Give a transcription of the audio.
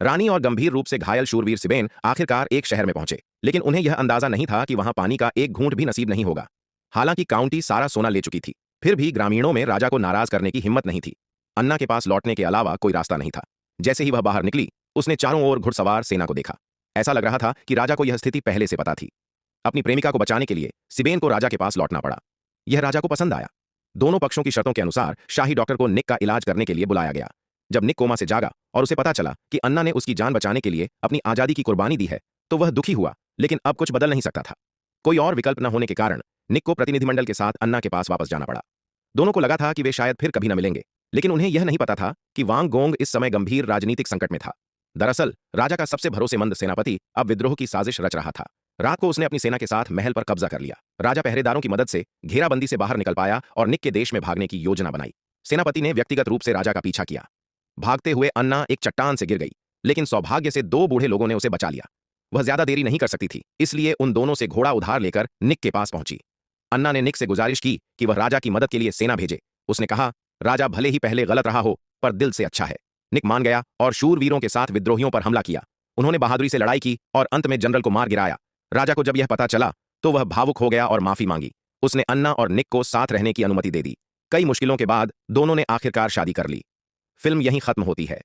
रानी और गंभीर रूप से घायल शूरवीर सिबेन आखिरकार एक शहर में पहुंचे, लेकिन उन्हें यह अंदाजा नहीं था कि वहां पानी का एक घूंट भी नसीब नहीं होगा। हालांकि काउंटी सारा सोना ले चुकी थी, फिर भी ग्रामीणों में राजा को नाराज करने की हिम्मत नहीं थी। अन्ना के पास लौटने के अलावा कोई रास्ता नहीं था। जैसे ही वह बाहर निकली, उसने चारों ओर घुड़सवार सेना को देखा। ऐसा लग रहा था कि राजा को यह स्थिति पहले से पता थी। अपनी प्रेमिका को बचाने के लिए सिबेन को राजा के पास लौटना पड़ा। यह राजा को पसंद आया। दोनों पक्षों की शर्तों के अनुसार शाही डॉक्टर को निक का इलाज करने के लिए बुलाया गया। जब निक कोमा से जागा और उसे पता चला कि अन्ना ने उसकी जान बचाने के लिए अपनी आजादी की कुर्बानी दी है, तो वह दुखी हुआ, लेकिन अब कुछ बदल नहीं सकता था। कोई और विकल्प न होने के कारण निक को प्रतिनिधिमंडल के साथ अन्ना के पास वापस जाना पड़ा। दोनों को लगा था कि वे शायद फिर कभी न मिलेंगे, लेकिन उन्हें यह नहीं पता था कि वांग गोंग इस समय गंभीर राजनीतिक संकट में था। दरअसल राजा का सबसे भरोसेमंद सेनापति अब विद्रोह की साजिश रच रहा था। रात को उसने अपनी सेना के साथ महल पर कब्जा कर लिया। राजा पहरेदारों की मदद से घेराबंदी से बाहर निकल पाया और निक के देश में भागने की योजना बनाई। सेनापति ने व्यक्तिगत रूप से राजा का पीछा किया। भागते हुए अन्ना एक चट्टान से गिर गई, लेकिन सौभाग्य से दो बूढ़े लोगों ने उसे बचा लिया। वह ज्यादा देरी नहीं कर सकती थी, इसलिए उन दोनों से घोड़ा उधार लेकर निक के पास पहुंची। अन्ना ने निक से गुजारिश की कि वह राजा की मदद के लिए सेना भेजे। उसने कहा, राजा भले ही पहले गलत रहा हो, पर दिल से अच्छा है। निक मान गया और शूरवीरों के साथ विद्रोहियों पर हमला किया। उन्होंने बहादुरी से लड़ाई की और अंत में जनरल को मार गिराया। राजा को जब यह पता चला तो वह भावुक हो गया और माफी मांगी। उसने अन्ना और निक को साथ रहने की अनुमति दे दी। कई मुश्किलों के बाद दोनों ने आखिरकार शादी कर ली। फिल्म यहीं खत्म होती है।